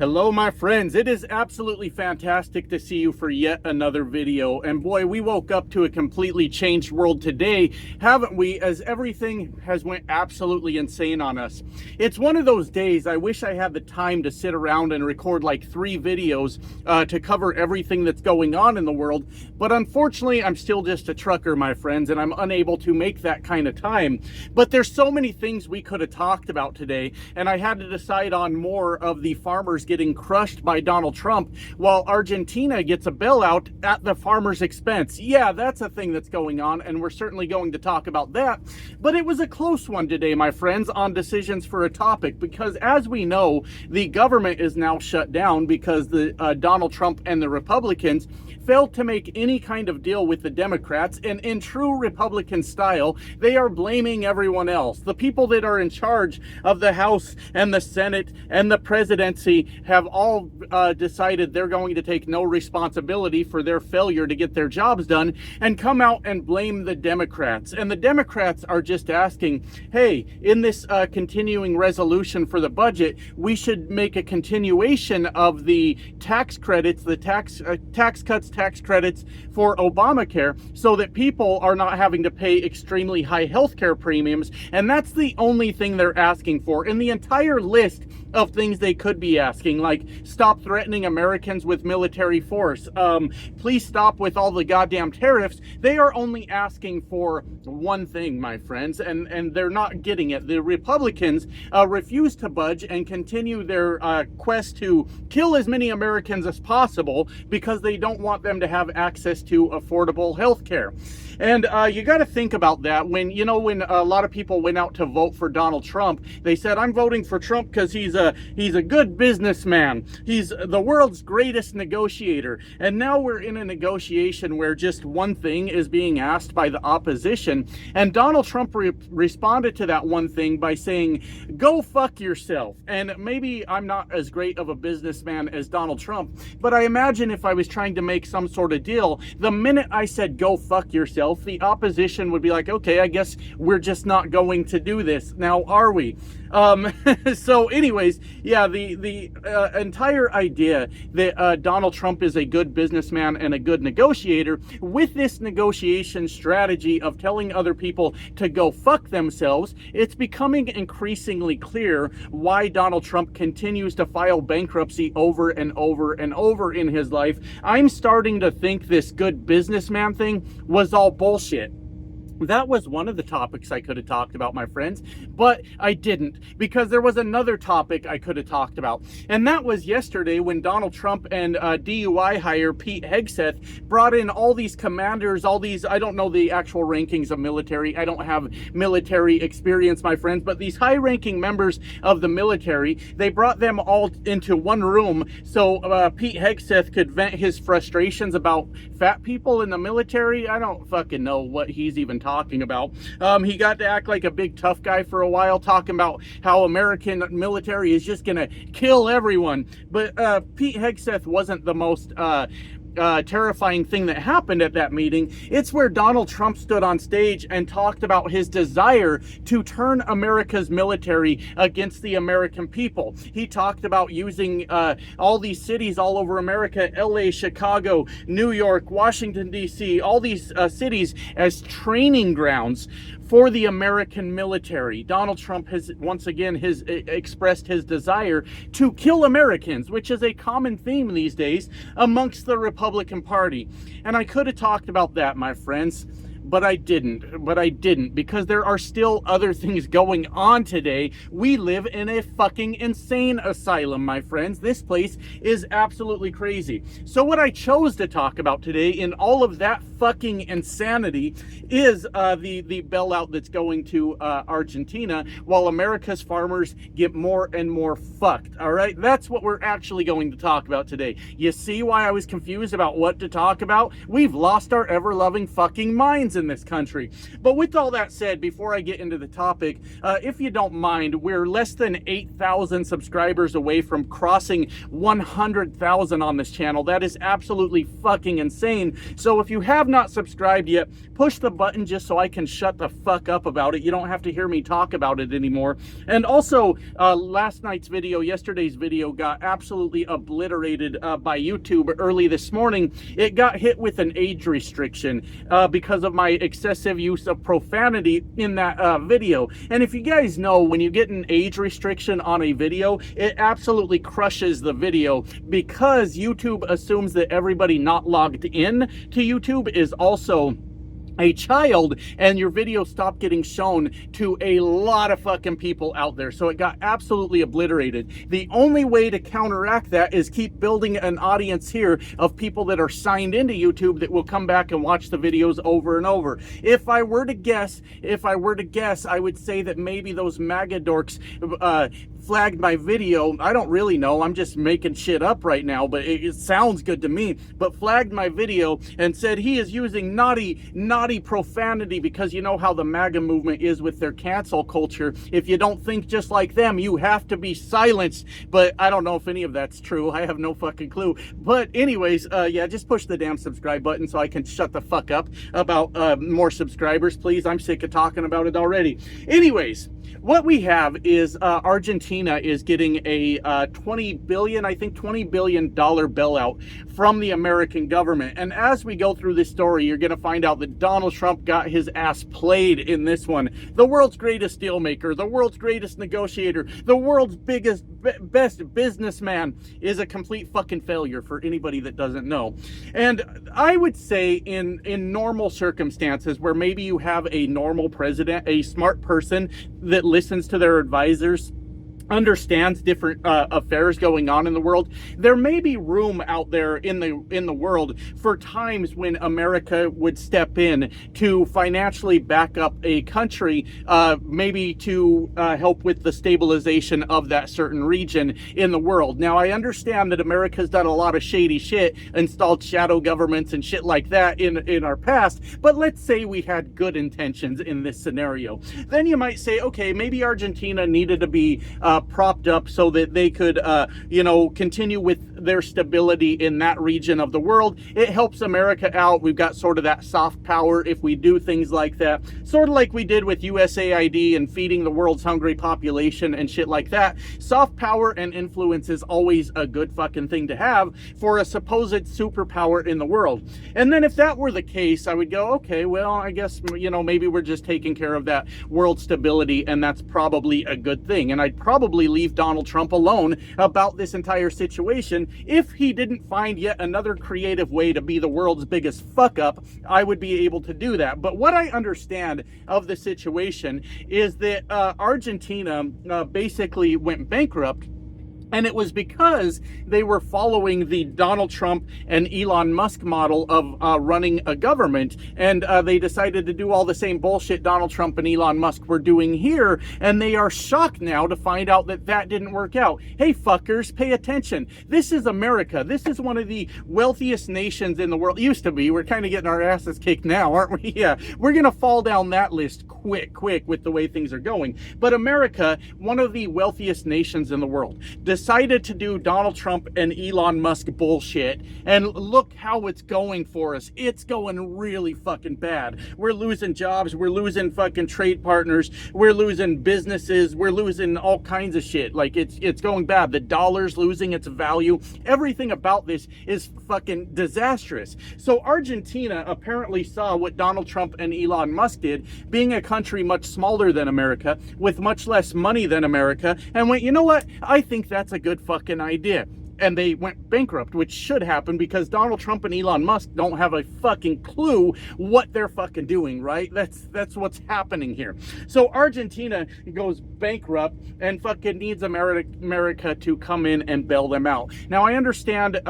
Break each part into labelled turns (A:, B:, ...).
A: Hello, my friends. It is absolutely fantastic to see you for yet another video. And boy, we woke up to a completely changed world today, haven't we? As everything has went absolutely insane on us. It's one of those days I wish I had the time to sit around and record like 3 videos to cover everything that's going on in the world. But unfortunately, I'm still just a trucker, my friends, and I'm unable to make that kind of time. But there's so many things we could have talked about today, and I had to decide on more of the farmers getting crushed by Donald Trump while Argentina gets a bailout at the farmers' expense. Yeah, that's a thing that's going on, and we're certainly going to talk about that. But it was a close one today, my friends, on decisions for a topic, because as we know, the government is now shut down because the Donald Trump and the Republicans failed to make any kind of deal with the Democrats, and in true Republican style, they are blaming everyone else. The people that are in charge of the House and the Senate and the presidency have all decided they're going to take no responsibility for their failure to get their jobs done and come out and blame the Democrats. And the Democrats are just asking, hey, in this continuing resolution for the budget, we should make a continuation of the tax credits, the tax cuts, tax credits for Obamacare, so that people are not having to pay extremely high healthcare premiums. And that's the only thing they're asking for in the entire list of things they could be asking, like stop threatening Americans with military force, please stop with all the goddamn tariffs. They are only asking for one thing, my friends, and they're not getting it. The Republicans refuse to budge and continue their quest to kill as many Americans as possible because they don't want them to have access to affordable health care. And you got to think about that. When a lot of people went out to vote for Donald Trump, they said, I'm voting for Trump because he's a good businessman. He's the world's greatest negotiator. And now we're in a negotiation where just one thing is being asked by the opposition. And Donald Trump responded to that one thing by saying, go fuck yourself. And maybe I'm not as great of a businessman as Donald Trump, but I imagine if I was trying to make some sort of deal, the minute I said, go fuck yourself, the opposition would be like, okay, I guess we're just not going to do this. Now, are we? So anyways, yeah, the entire idea that Donald Trump is a good businessman and a good negotiator, with this negotiation strategy of telling other people to go fuck themselves, it's becoming increasingly clear why Donald Trump continues to file bankruptcy over and over and over in his life. I'm starting to think this good businessman thing was all bullshit. That was one of the topics I could have talked about, my friends, but I didn't, because there was another topic I could have talked about. And that was yesterday when Donald Trump and DUI hire Pete Hegseth brought in all these commanders, all these, I don't know the actual rankings of military. I don't have military experience, my friends, but these high-ranking members of the military, they brought them all into one room so Pete Hegseth could vent his frustrations about fat people in the military. I don't fucking know what he's even talking about. He got to act like a big tough guy for a while, talking about how American military is just gonna kill everyone. But Pete Hegseth wasn't the most terrifying thing that happened at that meeting. It's where Donald Trump stood on stage and talked about his desire to turn America's military against the American people. He talked about using all these cities all over America, LA, Chicago, New York, Washington, D.C., all these cities as training grounds for the American military. Donald Trump has once again expressed his desire to kill Americans, which is a common theme these days amongst the Republican Party. And I could have talked about that, my friends, but I didn't, because there are still other things going on today. We live in a fucking insane asylum, my friends. This place is absolutely crazy. So what I chose to talk about today in all of that fucking insanity is the bailout that's going to Argentina, while America's farmers get more and more fucked. All right, that's what we're actually going to talk about today. You see why I was confused about what to talk about? We've lost our ever-loving fucking minds in this country. But with all that said, before I get into the topic, if you don't mind, we're less than 8,000 subscribers away from crossing 100,000 on this channel. That is absolutely fucking insane. So if you have not subscribed yet, push the button just so I can shut the fuck up about it. You don't have to hear me talk about it anymore. And also, yesterday's video got absolutely obliterated by YouTube early this morning. It got hit with an age restriction because of my excessive use of profanity in that video. And if you guys know, when you get an age restriction on a video, it absolutely crushes the video because YouTube assumes that everybody not logged in to YouTube is also a child, and your video stopped getting shown to a lot of fucking people out there. So it got absolutely obliterated. The only way to counteract that is keep building an audience here of people that are signed into YouTube that will come back and watch the videos over and over. If I were to guess, I would say that maybe those MAGA dorks flagged my video. I don't really know. I'm just making shit up right now, but it sounds good to me. But flagged my video and said he is using naughty profanity because you know how the MAGA movement is with their cancel culture. If you don't think just like them, you have to be silenced. But I don't know if any of that's true. I have no fucking clue. But anyways, yeah, just push the damn subscribe button so I can shut the fuck up about more subscribers, please. I'm sick of talking about it already. Anyways, what we have is Argentina is getting a $20 billion bailout from the American government. And as we go through this story, you're going to find out that Donald Trump got his ass played in this one. The world's greatest deal maker, the world's greatest negotiator, the world's best businessman is a complete fucking failure for anybody that doesn't know. And I would say in normal circumstances where maybe you have a normal president, a smart person that listens to their advisors, understands different affairs going on in the world, there may be room out there in the world for times when America would step in to financially back up a country, maybe to help with the stabilization of that certain region in the world. Now, I understand that America's done a lot of shady shit, installed shadow governments and shit like that in our past, but let's say we had good intentions in this scenario. Then you might say, okay, maybe Argentina needed to be propped up so that they could, continue with their stability in that region of the world. It helps America out. We've got sort of that soft power if we do things like that, sort of like we did with USAID and feeding the world's hungry population and shit like that. Soft power and influence is always a good fucking thing to have for a supposed superpower in the world. And then if that were the case, I would go, okay, well, I guess, maybe we're just taking care of that world stability, and that's probably a good thing. And I'd probably leave Donald Trump alone about this entire situation. If he didn't find yet another creative way to be the world's biggest fuck up, I would be able to do that. But what I understand of the situation is that Argentina basically went bankrupt. And it was because they were following the Donald Trump and Elon Musk model of running a government. And they decided to do all the same bullshit Donald Trump and Elon Musk were doing here. And they are shocked now to find out that that didn't work out. Hey, fuckers, pay attention. This is America. This is one of the wealthiest nations in the world. It used to be. We're kind of getting our asses kicked now, aren't we? Yeah. We're going to fall down that list quick with the way things are going. But America, one of the wealthiest nations in the world, decided to do Donald Trump and Elon Musk bullshit, and look how it's going for us. It's going really fucking bad. We're losing jobs, we're losing fucking trade partners, we're losing businesses, we're losing all kinds of shit. Like, it's going bad. The dollar's losing its value. Everything about this is fucking disastrous. So Argentina apparently saw what Donald Trump and Elon Musk did, being a country much smaller than America, with much less money than America, and went, you know what? I think that's a good fucking idea. And they went bankrupt, which should happen because Donald Trump and Elon Musk don't have a fucking clue what they're fucking doing, right? That's what's happening here. So Argentina goes bankrupt and fucking needs America to come in and bail them out. Now, I understand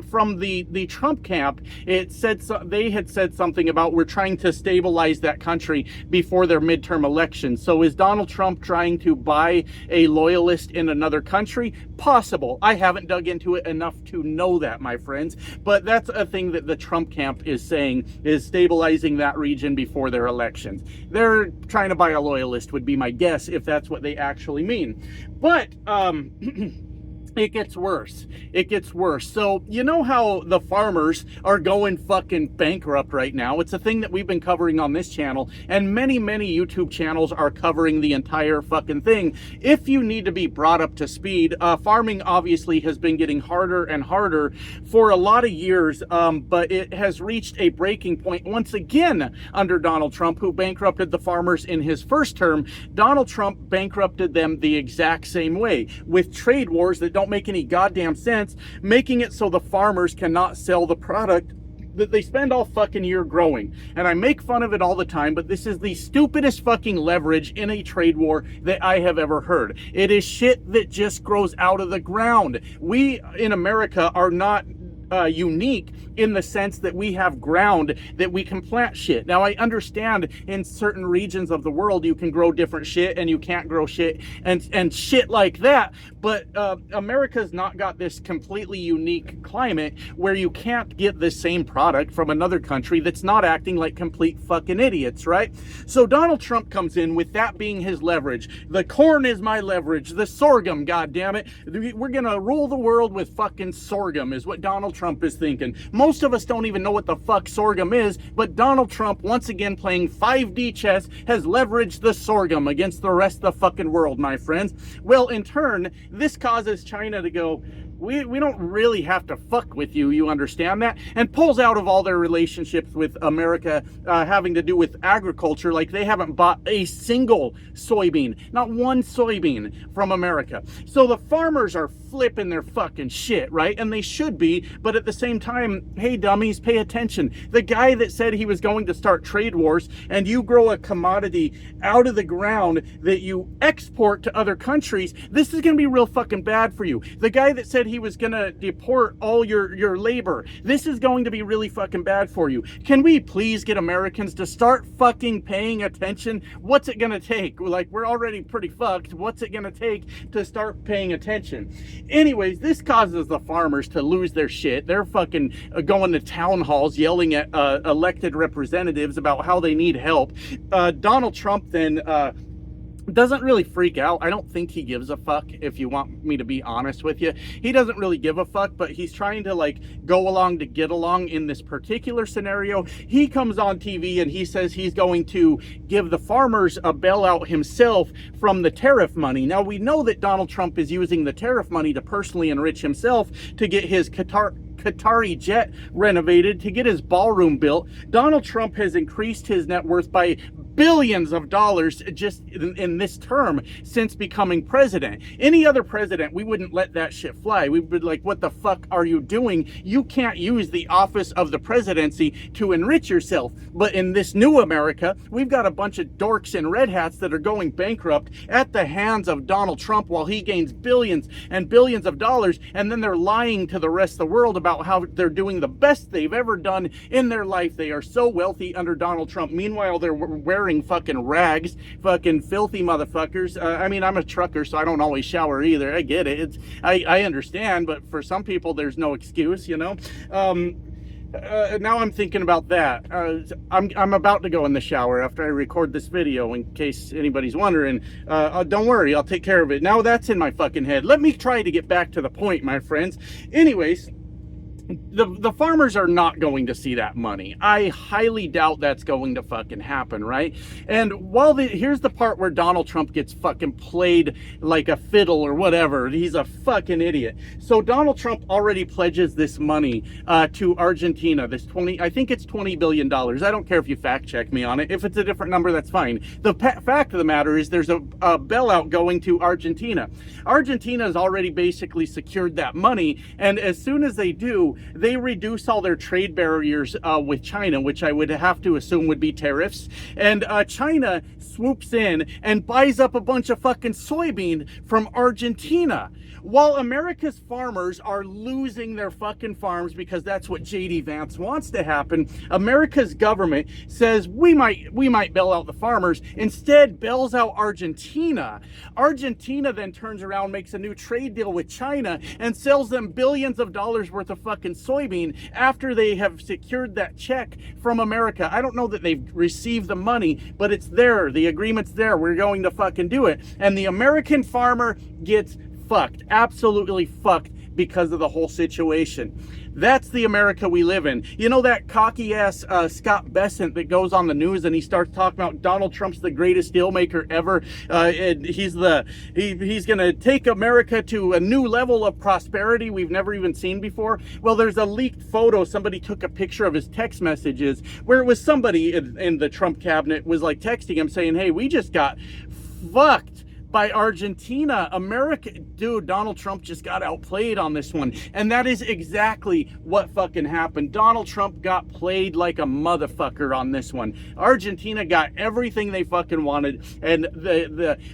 A: from the Trump camp, it said they had said something about we're trying to stabilize that country before their midterm elections. So is Donald Trump trying to buy a loyalist in another country? Possible. I haven't dug dug into it enough to know that, my friends. But that's a thing that the Trump camp is saying, is stabilizing that region before their elections. They're trying to buy a loyalist, would be my guess, if that's what they actually mean. But it gets worse. It gets worse. So, you know how the farmers are going fucking bankrupt right now? It's a thing that we've been covering on this channel, and many, many YouTube channels are covering the entire fucking thing. If you need to be brought up to speed, farming obviously has been getting harder and harder for a lot of years, but it has reached a breaking point once again under Donald Trump, who bankrupted the farmers in his first term. Donald Trump bankrupted them the exact same way, with trade wars that don't make any goddamn sense, making it so the farmers cannot sell the product that they spend all fucking year growing. And I make fun of it all the time, but this is the stupidest fucking leverage in a trade war that I have ever heard. It is shit that just grows out of the ground. We in America are not unique in the sense that we have ground that we can plant shit. Now, I understand in certain regions of the world you can grow different shit and you can't grow shit and shit like that, but America's not got this completely unique climate where you can't get the same product from another country that's not acting like complete fucking idiots, right? So Donald Trump comes in with that being his leverage. The corn is my leverage, the sorghum, goddammit. We're gonna rule the world with fucking sorghum is what Donald Trump is thinking. Most of us don't even know what the fuck sorghum is, but Donald Trump, once again playing 5D chess, has leveraged the sorghum against the rest of the fucking world, my friends. Well, in turn, this causes China to go, we don't really have to fuck with you, you understand that? And pulls out of all their relationships with America having to do with agriculture, like they haven't bought a single soybean, not one soybean from America. So the farmers are flipping their fucking shit, right? And they should be, but at the same time, hey dummies, pay attention. The guy that said he was going to start trade wars and you grow a commodity out of the ground that you export to other countries, this is gonna be real fucking bad for you. The guy that said he was gonna deport all your labor, this is going to be really fucking bad for you. Can we please get Americans to start fucking paying attention? What's it gonna take? Like, we're already pretty fucked. What's it gonna take to start paying attention? Anyways, this causes the farmers to lose their shit. They're fucking going to town halls yelling at elected representatives about how they need help. Donald Trump then doesn't really freak out. I don't think he gives a fuck, if you want me to be honest with you. He doesn't really give a fuck, but he's trying to like go along to get along in this particular scenario. He comes on TV and he says he's going to give the farmers a bailout himself from the tariff money. Now, we know that Donald Trump is using the tariff money to personally enrich himself, to get his Qatari jet renovated, to get his ballroom built. Donald Trump has increased his net worth by billions of dollars just in this term since becoming president. Any other president, we wouldn't let that shit fly. We'd be like, what the fuck are you doing? You can't use the office of the presidency to enrich yourself. But in this new America, we've got a bunch of dorks in red hats that are going bankrupt at the hands of Donald Trump while he gains billions and billions of dollars, and then they're lying to the rest of the world about how they're doing the best they've ever done in their life. They are so wealthy under Donald Trump. Meanwhile, they're wearing fucking rags, fucking filthy motherfuckers. I mean, I'm a trucker, so I don't always shower either. I get it. I understand, but for some people, there's no excuse, you know? Now I'm thinking about that. I'm about to go in the shower after I record this video, in case anybody's wondering. Don't worry, I'll take care of it. Now that's in my fucking head. Let me try to get back to the point, my friends. Anyways, the farmers are not going to see that money. I highly doubt that's going to fucking happen, right? And here's the part where Donald Trump gets fucking played like a fiddle or whatever. He's a fucking idiot. So Donald Trump already pledges this money to Argentina. I think it's $20 billion. I don't care if you fact check me on it. If it's a different number, that's fine. The fact of the matter is there's a bailout going to Argentina. Argentina has already basically secured that money, and as soon as they do, do? They reduce all their trade barriers with China, which I would have to assume would be tariffs. And China swoops in and buys up a bunch of fucking soybean from Argentina. While America's farmers are losing their fucking farms because that's what JD Vance wants to happen, America's government says we might bail out the farmers, instead bails out Argentina. Argentina then turns around, makes a new trade deal with China, and sells them billions of dollars worth of fucking soybean after they have secured that check from America. I don't know that they've received the money, but it's there. The agreement's there. We're going to fucking do it. And the American farmer gets fucked, absolutely fucked, because of the whole situation. That's the America we live in. You know that cocky ass Scott Bessent that goes on the news and he starts talking about Donald Trump's the greatest deal maker ever. And he's gonna take America to a new level of prosperity we've never even seen before. Well, there's a leaked photo. Somebody took a picture of his text messages where it was somebody in the Trump cabinet was like texting him saying, hey, we just got fucked by Argentina. America, dude, Donald Trump just got outplayed on this one. And that is exactly what fucking happened. Donald Trump got played like a motherfucker on this one. Argentina got everything they fucking wanted. And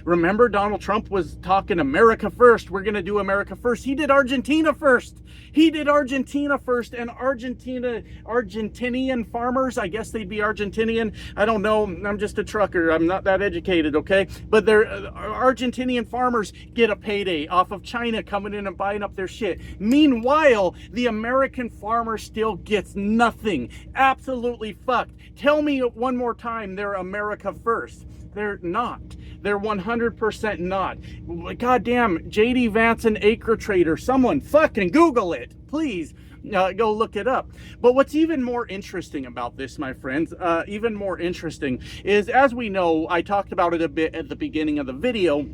A: remember, Donald Trump was talking America first. We're going to do America first. He did Argentina first. He did Argentina first. And Argentinian farmers, I guess they'd be Argentinian. I don't know. I'm just a trucker. I'm not that educated, okay? But they're Argentinian farmers get a payday off of China coming in and buying up their shit. Meanwhile, the American farmer still gets nothing. Absolutely fucked. Tell me one more time they're America first. They're not. They're 100% not. Goddamn, JD Vance and Acre Trader. Someone fucking Google it, please. Go look it up. But what's even more interesting about this, my friends, even more interesting, is, as we know, I talked about it a bit at the beginning of the video,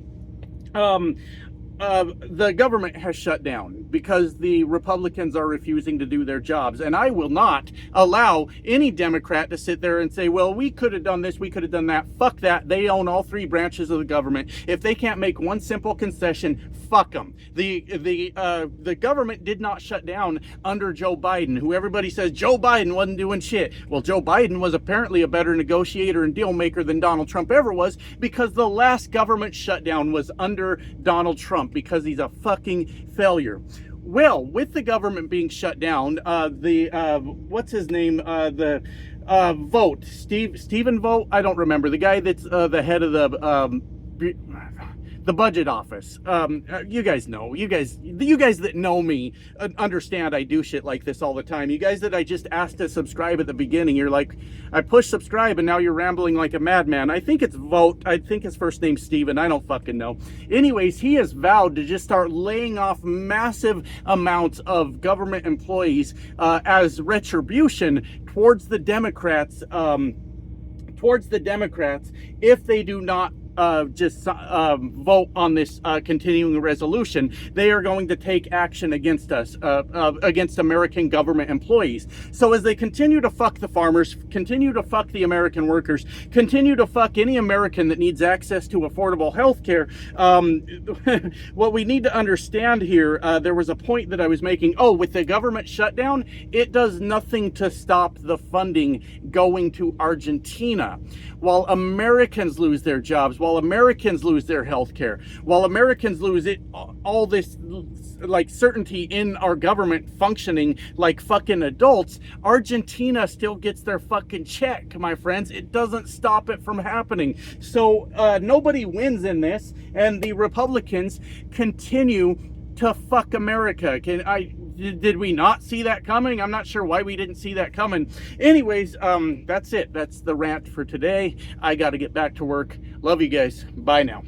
A: the government has shut down because the Republicans are refusing to do their jobs. And I will not allow any Democrat to sit there and say, well, we could have done this, we could have done that. Fuck that. They own all three branches of the government. If they can't make one simple concession, fuck them. The government did not shut down under Joe Biden, who everybody says Joe Biden wasn't doing shit. Well, Joe Biden was apparently a better negotiator and deal maker than Donald Trump ever was, because the last government shutdown was under Donald Trump, because he's a fucking failure. Well, with the government being shut down, what's his name? Vogt, Stephen Vogt, I don't remember, the guy that's the head of the budget office. You guys know, you guys that know me understand I do shit like this all the time. You guys that I just asked to subscribe at the beginning, you're like, I push subscribe and now you're rambling like a madman. I think it's Vogt. I think his first name's Steven. I don't fucking know. Anyways, he has vowed to just start laying off massive amounts of government employees as retribution towards the Democrats, if they do not vote on this continuing resolution. They are going to take action against us, against American government employees. So as they continue to fuck the farmers, continue to fuck the American workers, continue to fuck any American that needs access to affordable health care, what we need to understand here, there was a point that I was making, with the government shutdown, it does nothing to stop the funding going to Argentina. While Americans lose their jobs, while Americans lose their health care, while Americans lose all this like certainty in our government functioning like fucking adults, Argentina still gets their fucking check, my friends. It doesn't stop it from happening. So nobody wins in this, and the Republicans continue to fuck America. Did we not see that coming? I'm not sure why we didn't see that coming. Anyways, that's it. That's the rant for today. I got to get back to work. Love you guys. Bye now.